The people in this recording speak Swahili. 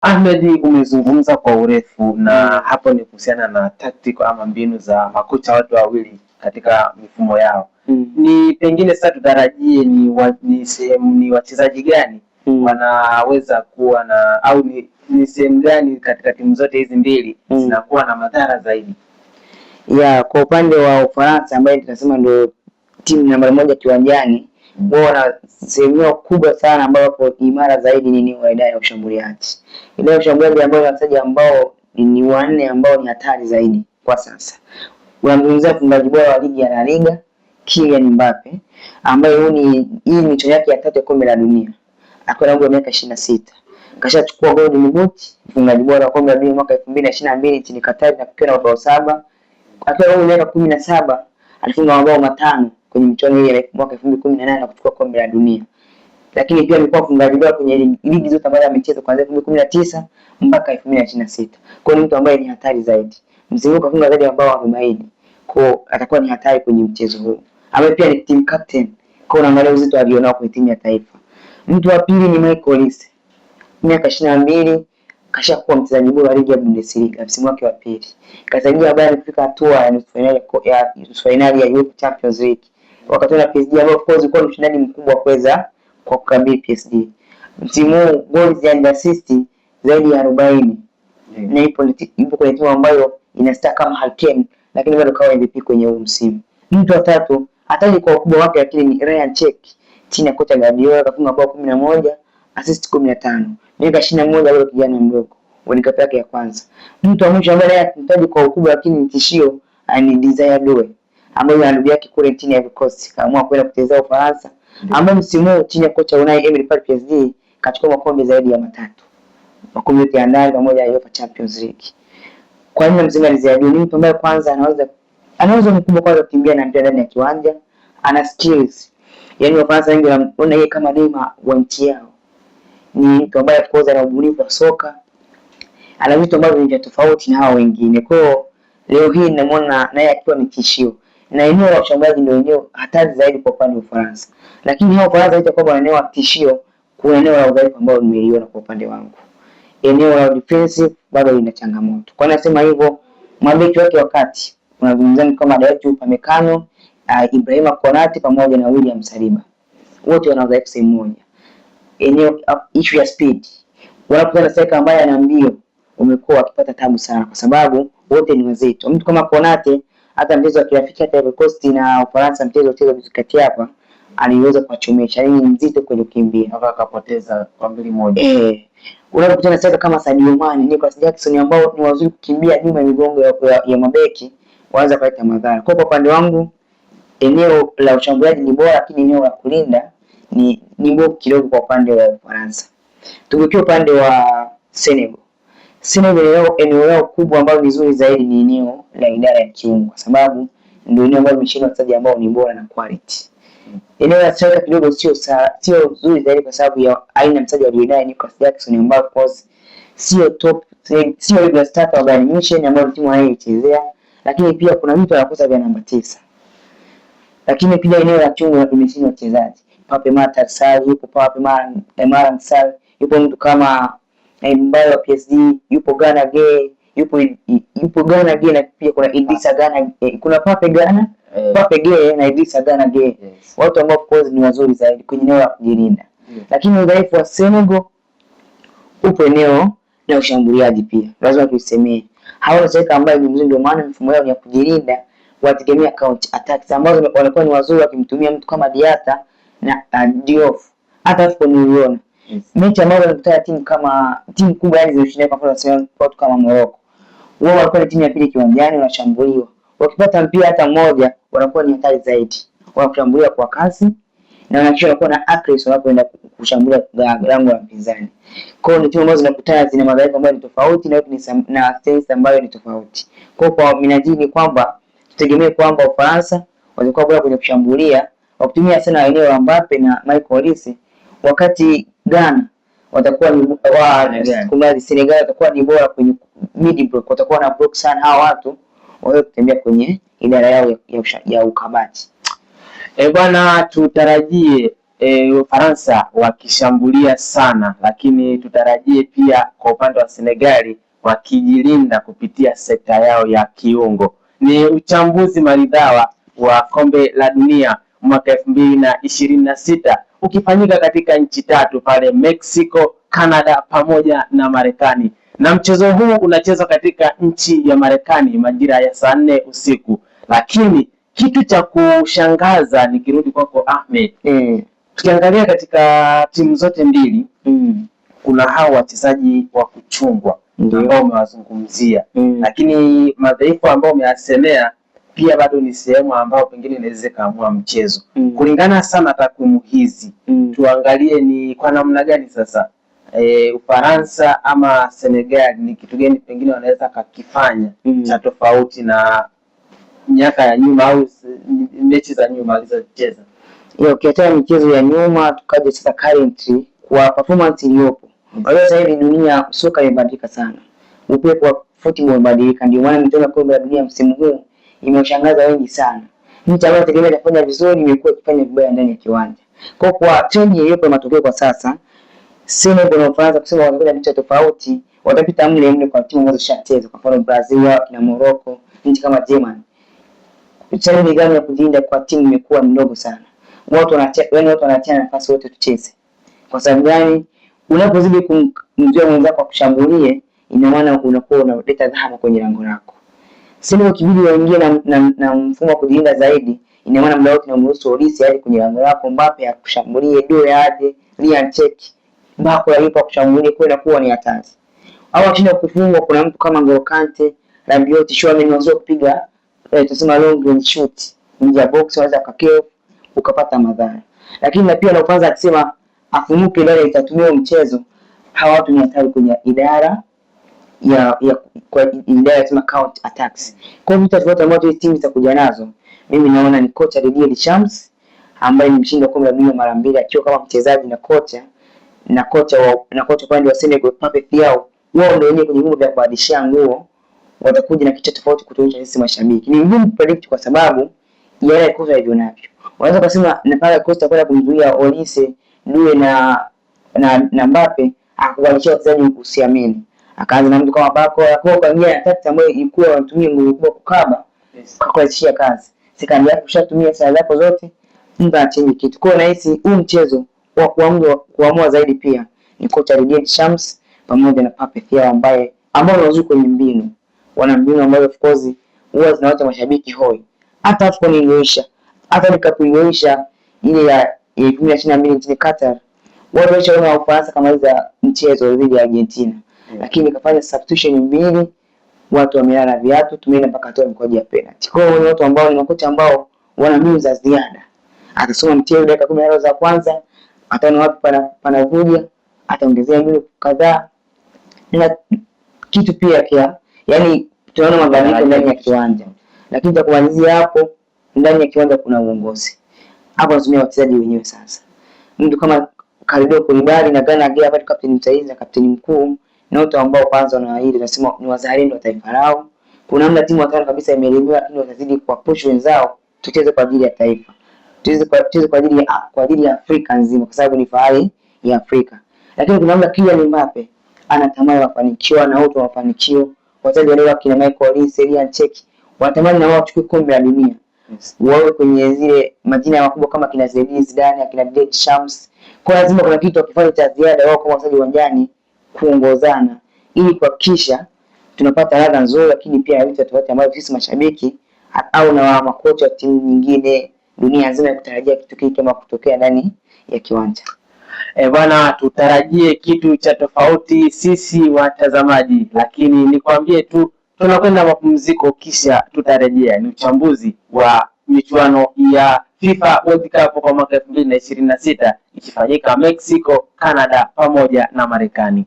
Ahmed, umezungumza kwa urefu na hapo ni kuhusiana na tactical ama mbinu za makocha watu wawili katika mifumo yao. Ni pengine sasa tutarajie ni wachezaji gani wanaweza kuwa na au ni sehemu gani katika timu zote hizi mbili zinakuwa na madhara zaidi? Kwa upande wa Ufaransa ambaye tunasema ndio timu namba moja kiwanjani, wao sehemu kubwa sana ambapo imara zaidi ni idara ya ushambuliaji. Idara ya ushambuliaji ambao wachezaji ambao ni wanne ambao ni hatari zaidi kwa sasa. Unamzungumzia mfungaji bora wa ligi ya La Liga Kylian Mbappe ambaye hii ni michezo yake ya 3 ya kombe la dunia. Akiwa na umri wa miaka 26. Kashachukua Golden Boot, mfungaji bora wa kombe la dunia mwaka 2022 nchini Qatar na kukiwa na mabao 7. Akiwa na miaka 17 alifunga mabao 5 kwenye michuano ya mwaka 2018 na kuchukua kombe la dunia. Lakini pia amekuwa mfungaji bora kwenye ligi zote ambazo amecheza kuanzia 2019 mpaka 2026. Kwa hiyo ni mtu ambaye ni hatari zaidi. Msimu kafunga zaidi ya mabao 40. Kwa atakuwa ni hatari kwenye mchezo huu. Ambaye pia ni team captain. Kwa unaangalia uzito alionao kwenye timu ya taifa. Mtu wa pili ni Michael Olise. Miaka 22 kashakuwa mchezaji bora wa ligi ya Bundesliga msimu wake wa pili. Kasaidia Bayern kufika hatua ya nusu finali ya UEFA Champions League. Wakati na PSG ambao of course ilikuwa ushindani mkubwa kuweza kwa kukabili PSG. Msimu huu goals and assist zaidi ya 40. Na ipo kwenye timu ambayo inastaa kama Harry, lakini bado kawa MVP kwenye huu msimu. Mtu wa tatu hatari kwa ukubwa wake lakini ni Ryan Check. Chini ya kocha Guardiola kafunga bao 11, assist 15. Miaka 21 bado kijana mdogo. World Cup yake ya kwanza. Mtu wa mwisho ambaye anahitaji kwa ukubwa lakini ni tishio ni Desire Doe. Ambaye ana ndugu yake kule chini ya vikosi kaamua kwenda kucheza Ufaransa. Ambaye msimu huu chini ya kocha Unai Emery pale PSG kachukua makombe zaidi ya 3. Makombe yote ya ndani pamoja na UEFA Champions League. Kwa nini mzima Desire Doe? Ni mtu ambaye kwanza anaweza mkubwa kwa kukimbia na mpira ndani ya kiwanja. Ana skills. Yaani Wafaransa wengi wanaona yeye kama Neymar wa nchi yao. Ni mtu ambaye koza na ubunifu wa soka. Ana vitu ambavyo ni tofauti na hao wengine. Kwa hiyo leo hii ninamwona naye akiwa ni tishio. Na eneo la ushambuliaji ndio eneo hatari zaidi kwa upande wa Ufaransa. Lakini hao Ufaransa wote kwa eneo la tishio, kuna eneo la udhaifu ambao nimeliona kwa upande wangu. Eneo la defensive bado lina changamoto. Kwa nasema hivyo, mabeki wake wakati unazungumzia kama Dayot Upamecano, Ibrahima Konate pamoja na William Saliba. Wote wana udhaifu sehemu moja. Eneo issue ya speed. Wanapokutana na striker ambaye ana mbio, umekuwa akipata tabu sana kwa sababu wote ni wazito. Mtu kama Konate hata mchezo wa kirafiki hata Ivory Coast na Ufaransa mchezo kati hapa aliweza kuwachomesha. Yeye ni mzito kwenye kukimbia. Akapoteza kwa 2-1. Unapokutana na striker kama Sadio Mane, Nicolas Jackson ambao ni wazuri kukimbia nyuma ya migongo ya mabeki, waanza kuleta madhara. Kwa upande wangu eneo la ushambuliaji ni bora lakini eneo la kulinda ni bovu kidogo kwa upande wa Ufaransa. Tukiwa upande wa Senegal. Senegal eneo lao kubwa ambalo ni nzuri zaidi ni eneo la idara ya kiungo kwa sababu ndio eneo ambalo limeshinda wachezaji ambao ni bora na quality. Eneo la striker kidogo sio nzuri zaidi kwa sababu ya aina mchezaji aliyodai Nicolas Jackson ambaye of course sio top, sio regular starter wa Bayern Munich ambayo timu anaichezea, lakini pia kuna mtu anakosa vya namba 9. Lakini pia eneo la kiungo limeshinda wachezaji. Pape Matar Sarr yupo, Pape Matar Sarr yupo, mtu kama Mbaye wa PSG yupo, Gana Gueye yupo Gana Gueye, na pia kuna Idrissa Gana, kuna Pape Gueye na Idrissa Gana Gueye. Watu ambao of ni wazuri zaidi kwenye eneo la kujilinda. Lakini udhaifu wa Senegal upo eneo la ushambuliaji pia. Lazima tuisemee. Hawana striker ambaye ni mzuri, ndio maana mifumo yao ya kujilinda wategemea counter attacks ambazo wanakuwa ni wazuri wakimtumia mtu kama Diata na Diouf. Hata hapo niliona mechi ambazo wanakutana timu kubwa yani zinashindana, kwa mfano watu kama Morocco. Wao walikuwa timu ya pili kiwanjani, wanashambuliwa. Wakipata mpira hata mmoja wanakuwa ni hatari zaidi. Wanashambulia kwa kasi na wanakuwa na accuracy wanapoenda kushambulia lango la mpinzani. Kwa hiyo timu ambazo zinakutana zina madhaifu ambayo ni tofauti na strength ambayo ni tofauti. Kwa minajini kwamba tutegemee kwamba Ufaransa walikuwa bora kwenye kushambulia wakitumia sana eneo la Mbappe na Michael Olise, wakati Ghana watakuwa ni Senegal watakuwa ni bora kwenye mid block, watakuwa na block sana hawa watu wao kutembea kwenye idara yao ya ukabati. Bwana, tutarajie Ufaransa wakishambulia sana, lakini tutarajie pia kwa upande wa Senegali wakijilinda kupitia sekta yao ya kiungo. Ni uchambuzi maridhawa wa kombe la dunia mwaka 2026 ukifanyika katika nchi tatu pale Mexico, Canada pamoja na Marekani, na mchezo huu unachezwa katika nchi ya Marekani majira ya saa 4 usiku. Lakini kitu cha kushangaza, nikirudi kwako Ahmed, tukiangalia katika timu zote mbili kuna hao wachezaji wa kuchungwa ambao umewazungumzia, lakini madhaifu ambao umeyasemea pia bado ni sehemu ambao pengine inaweza kaamua mchezo. Kulingana sana takwimu hizi, tuangalie ni kwa namna gani sasa Ufaransa ama Senegal ni kitu gani pengine wanaweza kakifanya cha tofauti na miaka ya nyuma au mechi za nyuma alizocheza. Ukiacha michezo ya nyuma tukaje sasa currently kwa performance iliyopo. Sasa hivi dunia soka imebadilika sana. Upepo wa football umebadilika, ndio maana michezo ya kombe la dunia msimu huu imewashangaza wengi sana. Nchi ambayo tegemea kufanya vizuri imekuwa ikifanya vibaya ndani ya kiwanja. Kwa change iliyopo matokeo kwa sasa, Senegal na Ufaransa kusema wanakuja mechi tofauti, watapita mle kwa timu ambazo zishacheza, kwa mfano Brazil na Morocco, nchi kama Germany. Challenge gani ya kujilinda kwa timu imekuwa ndogo sana. Watu wanachana nafasi wote tucheze. Kwa sababu gani? Unapozidi kumzuia mwenzako kushambulie, ina maana unakuwa unaleta dhahama kwenye lango lako. Senegal kibidi waingie na mfumo wa kujilinda zaidi, ina maana muda wote unamruhusu Olise aje kwenye lango lako, Mbappe akushambulie, Doe aje, Ryan Cheki, Bako alipo kushambulia, kwa inakuwa ni hatari. Au akishinda kufungwa, kuna mtu kama N'Golo Kante, Rabiot, Tchouaméni wanaweza kupiga tuseme long range shoot nje ya box, waweza kakeo ukapata madhara. Lakini na pia Ufaransa akisema afumuke ndani itatumia mchezo, hawa watu ni hatari kwenye idara kwa idara kama counter attacks. Kwa hiyo vitu vyote ambavyo timu zitakuja nazo, mimi naona ni kocha Didier Deschamps ambaye ni mshindi wa kombe la dunia mara 2 akiwa kama mchezaji na kocha pande wa Senegal Pape Thiaw, wao ndio wenyewe kwenye vyombo vya kubadilishia nguo watakuja na kitu tofauti kutuonyesha sisi mashabiki. Ni ngumu predict kwa sababu yale kocha hivyo navyo. Unaweza kusema na pale kocha kwenda kumzuia Olise, Doe na Mbappe akawalisha wachezaji kusiamini. Akaanza na mtu kama Bako kwa njia ya tactics ambayo ilikuwa wanatumia nguvu kubwa kukaba kwa kuachia kazi. Sikandi yako ushatumia saa zako zote, mtu anachange kitu. Kwa nahisi huu mchezo wa kuamua zaidi pia ni kocha Didier Deschamps pamoja na Pape Thiaw ambao wanazuka kwenye mbinu. Wana mbinu ambazo of course huwa zinaacha mashabiki hoi. Hata AFCON iliyoisha, hata nikakuilisha ile ya 2022 nchini Qatar, wao walishaona Ufaransa kama za mchezo dhidi ya Argentina. Lakini nikafanya substitution mbili, watu wamelala viatu, tumeenda mpaka hatua mkoaji ya penalty. Kwa hiyo watu ambao ni makocha ambao wana mbinu za ziada. Atasoma mchezo dakika 10 za kwanza, ataona wapi panavuja, ataongezea mbinu kadhaa. Na kitu pia yani tunaona mabadiliko ndani ya kiwanja. Lakini cha kuanzia hapo, ndani ya kiwanja kuna uongozi. Hapo tunatumia wachezaji wenyewe sasa. Mtu kama Kalidou Koulibaly na Gana Gueye hapa kapteni msaidizi na kapteni mkuu, na watu ambao kwanza na hili nasema ni wazalendo wa taifa lao. Kuna namna timu watano kabisa imeelemewa, lakini watazidi kwa push wenzao, tucheze kwa ajili ya taifa. Tucheze kwa ajili ya Afrika nzima kwa sababu ni fahari ya Afrika. Lakini kuna namna Kylian Mbappe anatamani mafanikio na watu mafanikio. Wachezaji wale kina Michael Olise, Ryan Cheki wanatamani na wao wachukue kombe la dunia. Wawe kwenye zile majina makubwa kama kina Zinedine Zidane, kina Didier Deschamps. Kwa lazima kuna kitu wakifanya cha ziada wao kama wachezaji uwanjani kuongozana ili kuhakikisha tunapata ladha nzuri, lakini pia vitu tofauti ambavyo sisi mashabiki au na makocha wa timu nyingine dunia nzima kutarajia kitu kile kama kutokea ndani ya kiwanja. Bwana, tutarajie kitu cha tofauti sisi watazamaji, lakini nikwambie tu tunakwenda mapumziko kisha tutarejea. Ni uchambuzi wa michuano ya FIFA World Cup kwa mwaka 2026 ikifanyika Mexico, Canada pamoja na Marekani.